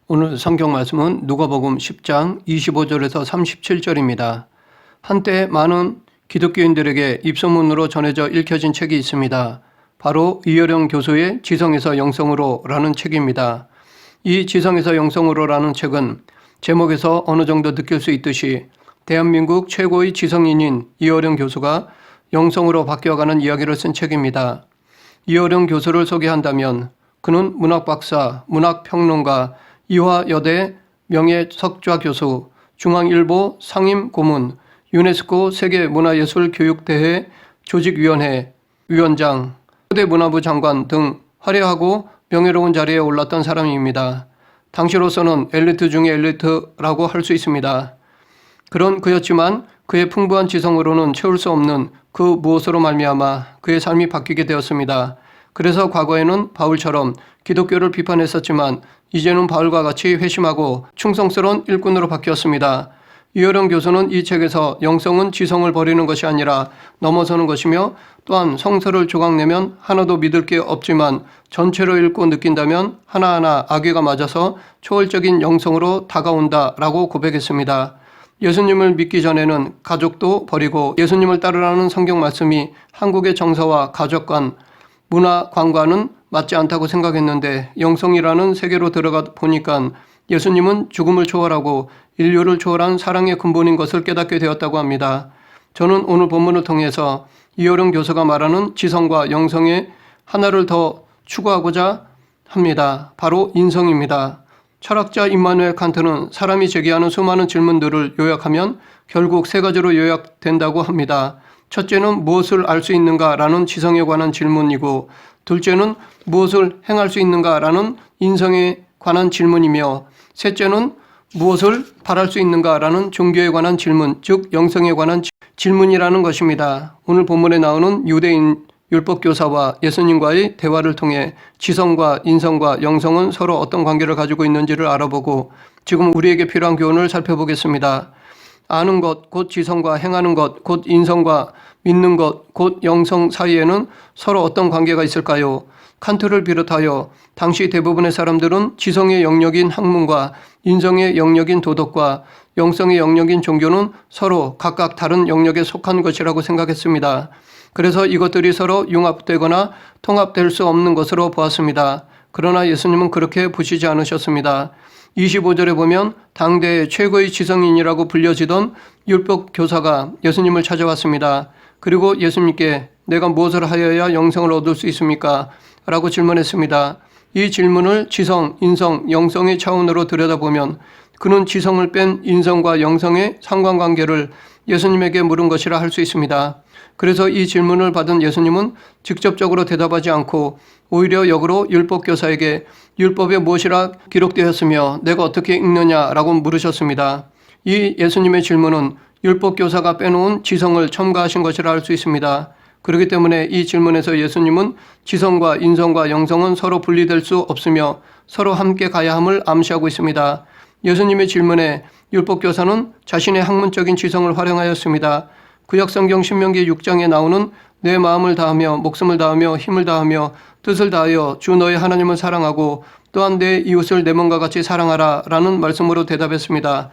오늘 성경 말씀은 누가복음 10장 25절에서 37절입니다. 한때 많은 기독교인들에게 입소문으로 전해져 읽혀진 책이 있습니다. 바로 이어령 교수의 지성에서 영성으로 라는 책입니다. 이 지성에서 영성으로라는 책은 제목에서 어느 정도 느낄 수 있듯이 대한민국 최고의 지성인인 이어령 교수가 영성으로 바뀌어가는 이야기를 쓴 책입니다. 이어령 교수를 소개한다면 그는 문학박사, 문학평론가, 이화여대 명예석좌 교수, 중앙일보 상임고문, 유네스코 세계문화예술교육대회 조직위원회 위원장, 초대 문화부 장관 등 화려하고 명예로운 자리에 올랐던 사람입니다. 당시로서는 엘리트 중의 엘리트라고 할 수 있습니다. 그런 그였지만 그의 풍부한 지성으로는 채울 수 없는 그 무엇으로 말미암아 그의 삶이 바뀌게 되었습니다. 그래서 과거에는 바울처럼 기독교를 비판했었지만 이제는 바울과 같이 회심하고 충성스러운 일꾼으로 바뀌었습니다. 이어령 교수는 이 책에서 영성은 지성을 버리는 것이 아니라 넘어서는 것이며 또한 성서를 조각내면 하나도 믿을 게 없지만 전체로 읽고 느낀다면 하나하나 악귀가 맞아서 초월적인 영성으로 다가온다라고 고백했습니다. 예수님을 믿기 전에는 가족도 버리고 예수님을 따르라는 성경 말씀이 한국의 정서와 가족관, 문화, 관과는 맞지 않다고 생각했는데 영성이라는 세계로 들어가 보니까 예수님은 죽음을 초월하고 인류를 초월한 사랑의 근본인 것을 깨닫게 되었다고 합니다. 저는 오늘 본문을 통해서 이어령 교수가 말하는 지성과 영성의 하나를 더 추구하고자 합니다. 바로 인성입니다. 철학자 임마누엘 칸트는 사람이 제기하는 수많은 질문들을 요약하면 결국 세 가지로 요약된다고 합니다. 첫째는 무엇을 알 수 있는가라는 지성에 관한 질문이고, 둘째는 무엇을 행할 수 있는가라는 인성에 관한 질문이며, 셋째는 무엇을 바랄 수 있는가라는 종교에 관한 질문, 즉 영성에 관한 질문이라는 것입니다. 오늘 본문에 나오는 유대인 율법교사와 예수님과의 대화를 통해 지성과 인성과 영성은 서로 어떤 관계를 가지고 있는지를 알아보고 지금 우리에게 필요한 교훈을 살펴보겠습니다. 아는 것, 곧 지성과 행하는 것, 곧 인성과 믿는 것, 곧 영성 사이에는 서로 어떤 관계가 있을까요? 칸트를 비롯하여 당시 대부분의 사람들은 지성의 영역인 학문과 인성의 영역인 도덕과 영성의 영역인 종교는 서로 각각 다른 영역에 속한 것이라고 생각했습니다. 그래서 이것들이 서로 융합되거나 통합될 수 없는 것으로 보았습니다. 그러나 예수님은 그렇게 보시지 않으셨습니다. 25절에 보면 당대의 최고의 지성인이라고 불려지던 율법교사가 예수님을 찾아왔습니다. 그리고 예수님께 내가 무엇을 하여야 영생을 얻을 수 있습니까? 라고 질문했습니다. 이 질문을 지성, 인성, 영성의 차원으로 들여다보면 그는 지성을 뺀 인성과 영성의 상관관계를 예수님에게 물은 것이라 할 수 있습니다. 그래서 이 질문을 받은 예수님은 직접적으로 대답하지 않고 오히려 역으로 율법교사에게 율법에 무엇이라 기록되었으며 내가 어떻게 읽느냐라고 물으셨습니다. 이 예수님의 질문은 율법교사가 빼놓은 지성을 첨가하신 것이라 할 수 있습니다. 그렇기 때문에 이 질문에서 예수님은 지성과 인성과 영성은 서로 분리될 수 없으며 서로 함께 가야 함을 암시하고 있습니다. 예수님의 질문에 율법교사는 자신의 학문적인 지성을 활용하였습니다. 구약성경 신명기 6장에 나오는 내 마음을 다하며 목숨을 다하며 힘을 다하며 뜻을 다하여 주 너의 하나님을 사랑하고 또한 내 이웃을 내 몸과 같이 사랑하라 라는 말씀으로 대답했습니다.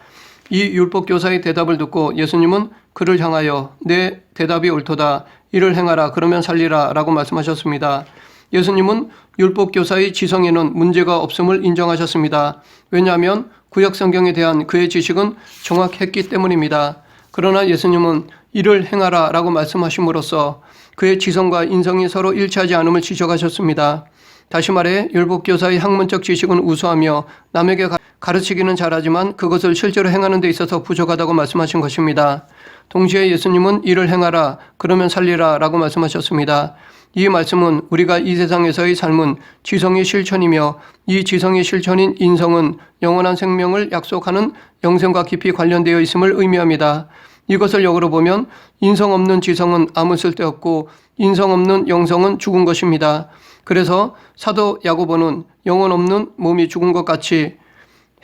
이 율법교사의 대답을 듣고 예수님은 그를 향하여 내 대답이 옳도다. 이를 행하라. 그러면 살리라. 라고 말씀하셨습니다. 예수님은 율법교사의 지성에는 문제가 없음을 인정하셨습니다. 왜냐하면 구약성경에 대한 그의 지식은 정확했기 때문입니다. 그러나 예수님은 이를 행하라 라고 말씀하심으로써 그의 지성과 인성이 서로 일치하지 않음을 지적하셨습니다. 다시 말해 율법교사의 학문적 지식은 우수하며 남에게 가르치기는 잘하지만 그것을 실제로 행하는 데 있어서 부족하다고 말씀하신 것입니다. 동시에 예수님은 이를 행하라 그러면 살리라 라고 말씀하셨습니다. 이 말씀은 우리가 이 세상에서의 삶은 지성의 실천이며 이 지성의 실천인 인성은 영원한 생명을 약속하는 영생과 깊이 관련되어 있음을 의미합니다. 이것을 역으로 보면 인성 없는 지성은 아무 쓸데없고 인성 없는 영성은 죽은 것입니다. 그래서 사도 야고보는 영혼 없는 몸이 죽은 것 같이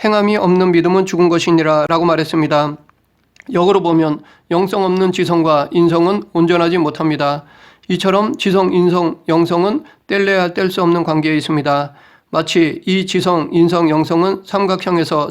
행함이 없는 믿음은 죽은 것이니라 라고 말했습니다. 역으로 보면 영성 없는 지성과 인성은 온전하지 못합니다. 이처럼 지성, 인성, 영성은 뗄래야 뗄 수 없는 관계에 있습니다. 마치 이 지성, 인성, 영성은 삼각형에서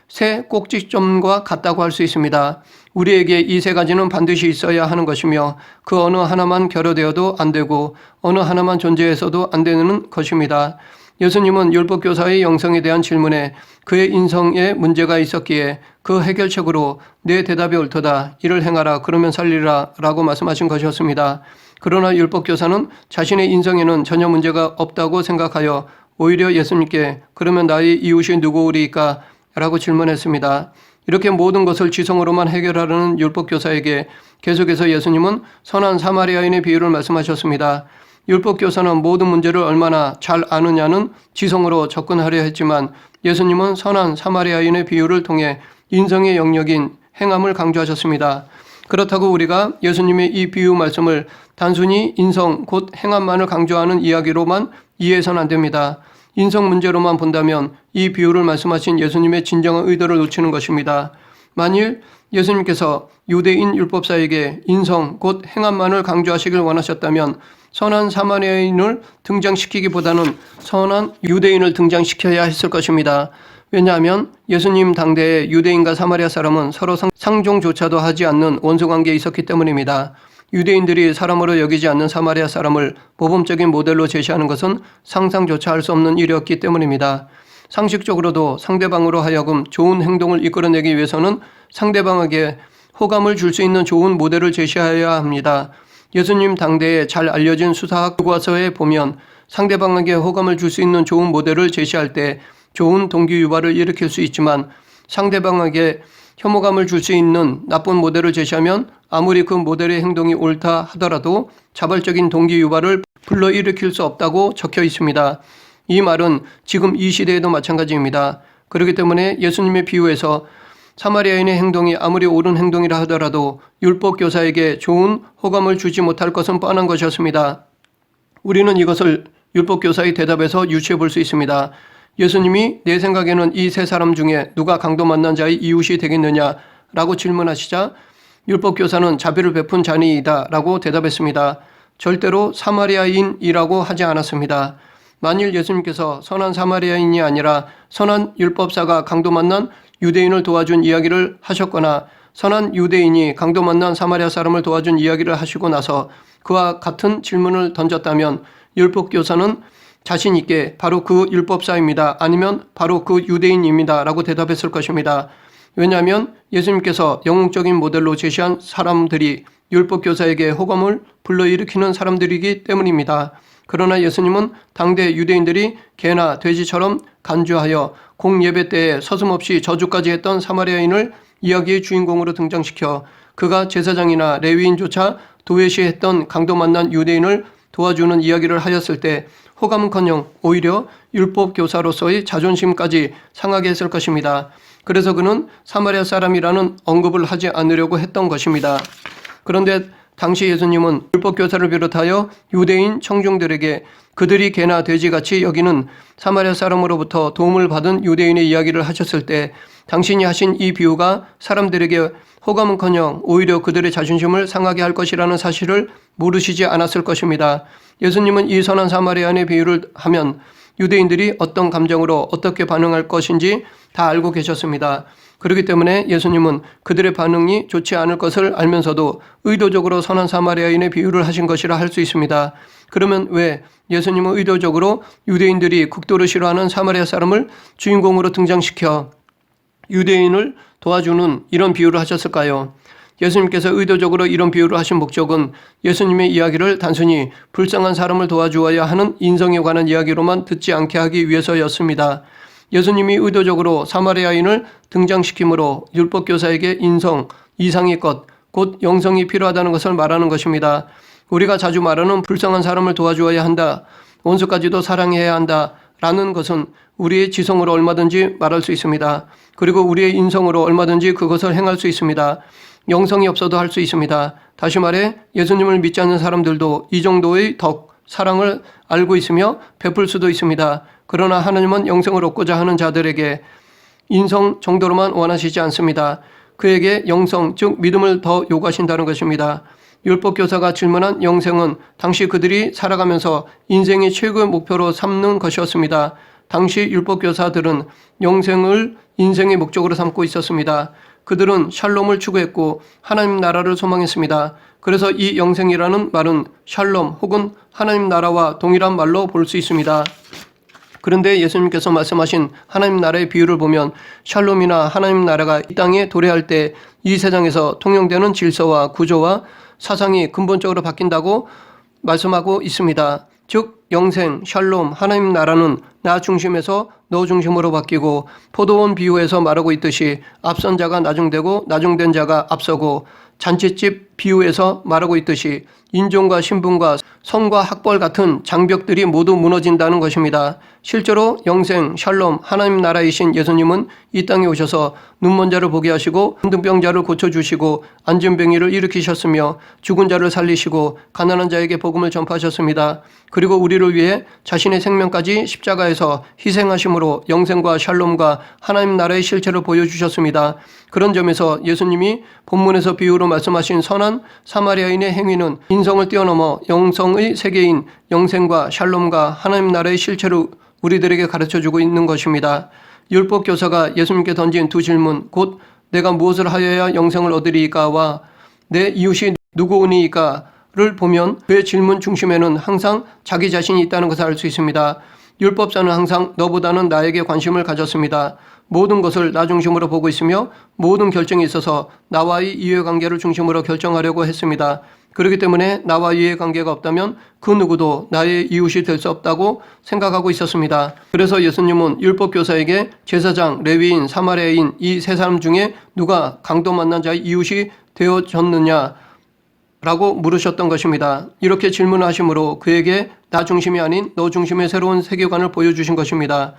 세 꼭지점과 같다고 할 수 있습니다. 우리에게 이 세 가지는 반드시 있어야 하는 것이며 그 어느 하나만 결여되어도 안 되고 어느 하나만 존재해서도 안 되는 것입니다. 예수님은 율법교사의 영성에 대한 질문에 그의 인성에 문제가 있었기에 그 해결책으로 내 대답이 옳도다. 이를 행하라. 그러면 살리라. 라고 말씀하신 것이었습니다. 그러나 율법교사는 자신의 인성에는 전혀 문제가 없다고 생각하여 오히려 예수님께 그러면 나의 이웃이 누구오리까? 라고 질문했습니다. 이렇게 모든 것을 지성으로만 해결하려는 율법교사에게 계속해서 예수님은 선한 사마리아인의 비유를 말씀하셨습니다. 율법교사는 모든 문제를 얼마나 잘 아느냐는 지성으로 접근하려 했지만 예수님은 선한 사마리아인의 비유를 통해 인성의 영역인 행함을 강조하셨습니다. 그렇다고 우리가 예수님의 이 비유 말씀을 단순히 인성 곧 행함만을 강조하는 이야기로만 이해해서는 안 됩니다. 인성 문제로만 본다면 이 비유를 말씀하신 예수님의 진정한 의도를 놓치는 것입니다. 만일 예수님께서 유대인 율법사에게 인성 곧 행함만을 강조하시길 원하셨다면 선한 사마리아인을 등장시키기보다는 선한 유대인을 등장시켜야 했을 것입니다. 왜냐하면 예수님 당대의 유대인과 사마리아 사람은 서로 상종조차도 하지 않는 원수관계에 있었기 때문입니다. 유대인들이 사람으로 여기지 않는 사마리아 사람을 모범적인 모델로 제시하는 것은 상상조차 할 수 없는 일이었기 때문입니다. 상식적으로도 상대방으로 하여금 좋은 행동을 이끌어내기 위해서는 상대방에게 호감을 줄 수 있는 좋은 모델을 제시해야 합니다. 예수님 당대에 잘 알려진 수사학 교과서에 보면 상대방에게 호감을 줄 수 있는 좋은 모델을 제시할 때 좋은 동기유발을 일으킬 수 있지만 상대방에게 혐오감을 줄 수 있는 나쁜 모델을 제시하면 아무리 그 모델의 행동이 옳다 하더라도 자발적인 동기유발을 불러일으킬 수 없다고 적혀 있습니다. 이 말은 지금 이 시대에도 마찬가지입니다. 그렇기 때문에 예수님의 비유에서 사마리아인의 행동이 아무리 옳은 행동이라 하더라도 율법교사에게 좋은 호감을 주지 못할 것은 뻔한 것이었습니다. 우리는 이것을 율법교사의 대답에서 유추해 볼 수 있습니다. 예수님이 내 생각에는 이 세 사람 중에 누가 강도 만난 자의 이웃이 되겠느냐 라고 질문하시자 율법교사는 자비를 베푼 자니이다 라고 대답했습니다. 절대로 사마리아인이라고 하지 않았습니다. 만일 예수님께서 선한 사마리아인이 아니라 선한 율법사가 강도 만난 유대인을 도와준 이야기를 하셨거나 선한 유대인이 강도 만난 사마리아 사람을 도와준 이야기를 하시고 나서 그와 같은 질문을 던졌다면 율법교사는 자신 있게 바로 그 율법사입니다. 아니면 바로 그 유대인입니다. 라고 대답했을 것입니다. 왜냐하면 예수님께서 영웅적인 모델로 제시한 사람들이 율법교사에게 호감을 불러일으키는 사람들이기 때문입니다. 그러나 예수님은 당대 유대인들이 개나 돼지처럼 간주하여 공예배 때에 서슴없이 저주까지 했던 사마리아인을 이야기의 주인공으로 등장시켜 그가 제사장이나 레위인조차 도외시했던 강도 만난 유대인을 도와주는 이야기를 하였을 때 호감은커녕 오히려 율법교사로서의 자존심까지 상하게 했을 것입니다. 그래서 그는 사마리아 사람이라는 언급을 하지 않으려고 했던 것입니다. 그런데 당시 예수님은 율법교사를 비롯하여 유대인 청중들에게 그들이 개나 돼지같이 여기는 사마리아 사람으로부터 도움을 받은 유대인의 이야기를 하셨을 때 당신이 하신 이 비유가 사람들에게 호감은커녕 오히려 그들의 자존심을 상하게 할 것이라는 사실을 모르시지 않았을 것입니다. 예수님은 이 선한 사마리아인의 비유를 하면 유대인들이 어떤 감정으로 어떻게 반응할 것인지 다 알고 계셨습니다. 그렇기 때문에 예수님은 그들의 반응이 좋지 않을 것을 알면서도 의도적으로 선한 사마리아인의 비유를 하신 것이라 할 수 있습니다. 그러면 왜 예수님은 의도적으로 유대인들이 극도로 싫어하는 사마리아 사람을 주인공으로 등장시켜 유대인을 도와주는 이런 비유를 하셨을까요? 예수님께서 의도적으로 이런 비유를 하신 목적은 예수님의 이야기를 단순히 불쌍한 사람을 도와주어야 하는 인성에 관한 이야기로만 듣지 않게 하기 위해서였습니다. 예수님이 의도적으로 사마리아인을 등장시킴으로 율법교사에게 인성, 이상의 것, 곧 영성이 필요하다는 것을 말하는 것입니다. 우리가 자주 말하는 불쌍한 사람을 도와주어야 한다, 원수까지도 사랑해야 한다 라는 것은 우리의 지성으로 얼마든지 말할 수 있습니다. 그리고 우리의 인성으로 얼마든지 그것을 행할 수 있습니다. 영성이 없어도 할 수 있습니다. 다시 말해 예수님을 믿지 않는 사람들도 이 정도의 덕, 사랑을 알고 있으며 베풀 수도 있습니다. 그러나 하나님은 영성을 얻고자 하는 자들에게 인성 정도로만 원하시지 않습니다. 그에게 영성, 즉 믿음을 더 요구하신다는 것입니다. 율법교사가 질문한 영성은 당시 그들이 살아가면서 인생의 최고의 목표로 삼는 것이었습니다. 당시 율법교사들은 영생을 인생의 목적으로 삼고 있었습니다. 그들은 샬롬을 추구했고 하나님 나라를 소망했습니다. 그래서 이 영생이라는 말은 샬롬 혹은 하나님 나라와 동일한 말로 볼 수 있습니다. 그런데 예수님께서 말씀하신 하나님 나라의 비유를 보면 샬롬이나 하나님 나라가 이 땅에 도래할 때 이 세상에서 통용되는 질서와 구조와 사상이 근본적으로 바뀐다고 말씀하고 있습니다. 즉 영생, 샬롬, 하나님 나라는 나 중심에서 너 중심으로 바뀌고 포도원 비유에서 말하고 있듯이 앞선 자가 나중되고 나중된 자가 앞서고 잔치집 비유에서 말하고 있듯이 인종과 신분과 성과 학벌 같은 장벽들이 모두 무너진다는 것입니다. 실제로 영생, 샬롬, 하나님 나라이신 예수님은 이 땅에 오셔서 눈먼 자를 보게 하시고 문둥병 자를 고쳐주시고 앉은 병이를 일으키셨으며 죽은 자를 살리시고 가난한 자에게 복음을 전파하셨습니다. 그리고 우리를 위해 자신의 생명까지 십자가에서 희생하심으로 영생과 샬롬과 하나님 나라의 실체를 보여주셨습니다. 그런 점에서 예수님이 본문에서 비유로 말씀하신 선한 사마리아인의 행위는 인성을 뛰어넘어 영성의 세계인 영생과 샬롬과 하나님 나라의 실체를 우리들에게 가르쳐주고 있는 것입니다. 율법교사가 예수님께 던진 두 질문, 곧 내가 무엇을 하여야 영생을 얻으리이까와 내 이웃이 누구니이까를 보면 그의 질문 중심에는 항상 자기 자신이 있다는 것을 알 수 있습니다. 율법사는 항상 너보다는 나에게 관심을 가졌습니다. 모든 것을 나 중심으로 보고 있으며 모든 결정에 있어서 나와의 이해관계를 중심으로 결정하려고 했습니다. 그렇기 때문에 나와 이해관계가 없다면 그 누구도 나의 이웃이 될 수 없다고 생각하고 있었습니다. 그래서 예수님은 율법교사에게 제사장, 레위인, 사마리아인 이 세 사람 중에 누가 강도 만난 자의 이웃이 되어졌느냐 라고 물으셨던 것입니다. 이렇게 질문하심으로 그에게 나 중심이 아닌 너 중심의 새로운 세계관을 보여주신 것입니다.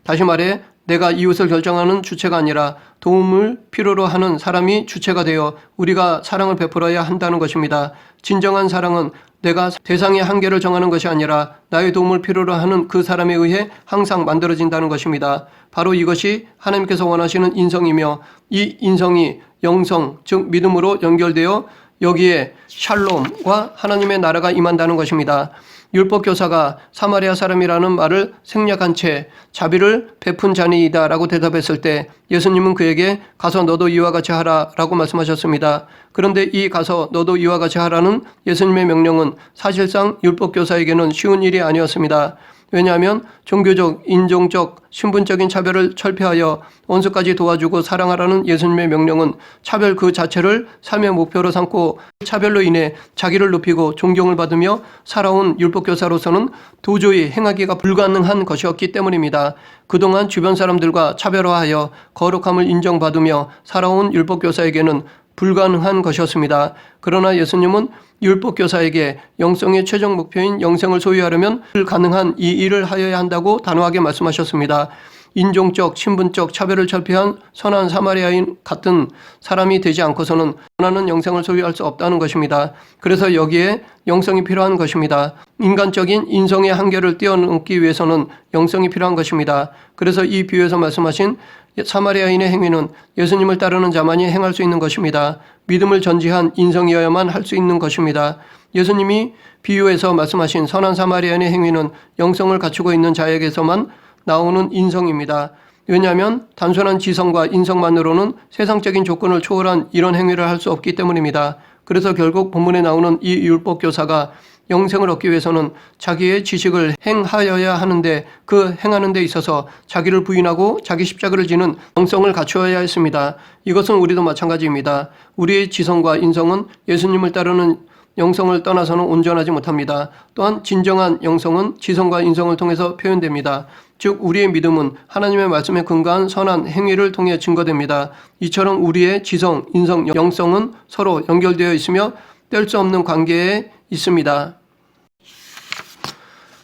다시 말해 내가 이웃을 결정하는 주체가 아니라 도움을 필요로 하는 사람이 주체가 되어 우리가 사랑을 베풀어야 한다는 것입니다. 진정한 사랑은 내가 대상의 한계를 정하는 것이 아니라 나의 도움을 필요로 하는 그 사람에 의해 항상 만들어진다는 것입니다. 바로 이것이 하나님께서 원하시는 인성이며 이 인성이 영성, 즉 믿음으로 연결되어 여기에 샬롬과 하나님의 나라가 임한다는 것입니다. 율법교사가 사마리아 사람이라는 말을 생략한 채 자비를 베푼 자니이다 라고 대답했을 때 예수님은 그에게 가서 너도 이와 같이 하라 라고 말씀하셨습니다. 그런데 이 가서 너도 이와 같이 하라는 예수님의 명령은 사실상 율법교사에게는 쉬운 일이 아니었습니다. 왜냐하면 종교적, 인종적, 신분적인 차별을 철폐하여 원수까지 도와주고 사랑하라는 예수님의 명령은 차별 그 자체를 삶의 목표로 삼고 차별로 인해 자기를 높이고 존경을 받으며 살아온 율법교사로서는 도저히 행하기가 불가능한 것이었기 때문입니다. 그동안 주변 사람들과 차별화하여 거룩함을 인정받으며 살아온 율법교사에게는 불가능한 것이었습니다. 그러나 예수님은 율법교사에게 영성의 최종 목표인 영생을 소유하려면 가능한 이 일을 하여야 한다고 단호하게 말씀하셨습니다. 인종적, 신분적 차별을 철폐한 선한 사마리아인 같은 사람이 되지 않고서는 원하는 영생을 소유할 수 없다는 것입니다. 그래서 여기에 영성이 필요한 것입니다. 인간적인 인성의 한계를 뛰어넘기 위해서는 영성이 필요한 것입니다. 그래서 이 비유에서 말씀하신 사마리아인의 행위는 예수님을 따르는 자만이 행할 수 있는 것입니다. 믿음을 전지한 인성이어야만 할 수 있는 것입니다. 예수님이 비유에서 말씀하신 선한 사마리아인의 행위는 영성을 갖추고 있는 자에게서만 나오는 인성입니다. 왜냐하면 단순한 지성과 인성만으로는 세상적인 조건을 초월한 이런 행위를 할 수 없기 때문입니다. 그래서 결국 본문에 나오는 이 율법교사가 영생을 얻기 위해서는 자기의 지식을 행하여야 하는데 그 행하는 데 있어서 자기를 부인하고 자기 십자가를 지는 영성을 갖추어야 했습니다. 이것은 우리도 마찬가지입니다. 우리의 지성과 인성은 예수님을 따르는 영성을 떠나서는 온전하지 못합니다. 또한 진정한 영성은 지성과 인성을 통해서 표현됩니다. 즉 우리의 믿음은 하나님의 말씀에 근거한 선한 행위를 통해 증거됩니다. 이처럼 우리의 지성, 인성, 영성은 서로 연결되어 있으며 뗄 수 없는 관계에 있습니다.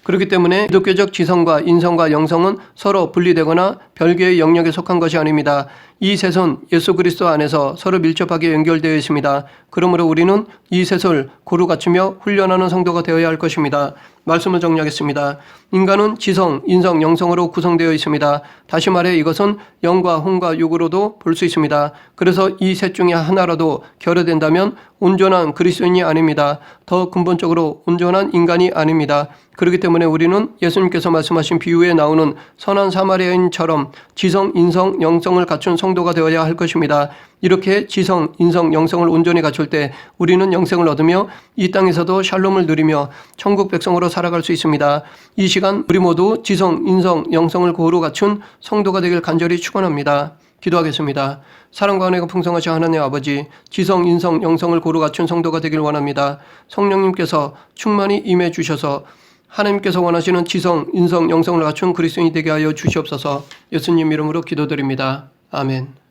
그렇기 때문에 기독교적 지성과 인성과 영성은 서로 분리되거나 별개의 영역에 속한 것이 아닙니다. 이 셋은 예수 그리스도 안에서 서로 밀접하게 연결되어 있습니다. 그러므로 우리는 이 셋을 고루 갖추며 훈련하는 성도가 되어야 할 것입니다. 말씀을 정리하겠습니다. 인간은 지성, 인성, 영성으로 구성되어 있습니다. 다시 말해 이것은 영과 혼과 육으로도 볼 수 있습니다. 그래서 이 셋 중에 하나라도 결여된다면 온전한 그리스도인이 아닙니다. 더 근본적으로 온전한 인간이 아닙니다. 그렇기 때문에 우리는 예수님께서 말씀하신 비유에 나오는 선한 사마리아인처럼 지성, 인성, 영성을 갖춘 성도가 되어야 할 것입니다. 이렇게 지성, 인성, 영성을 온전히 갖출 때 우리는 영생을 얻으며 이 땅에서도 샬롬을 누리며 천국 백성으로 살아갈 수 있습니다. 이 시간 우리 모두 지성, 인성, 영성을 고루 갖춘 성도가 되길 간절히 축원합니다. 기도하겠습니다. 사랑과 은혜가 풍성하신 하나님 아버지, 지성, 인성, 영성을 고루 갖춘 성도가 되길 원합니다. 성령님께서 충만히 임해 주셔서 하나님께서 원하시는 지성, 인성, 영성을 갖춘 그리스도인이 되게 하여 주시옵소서. 예수님 이름으로 기도드립니다. 아멘.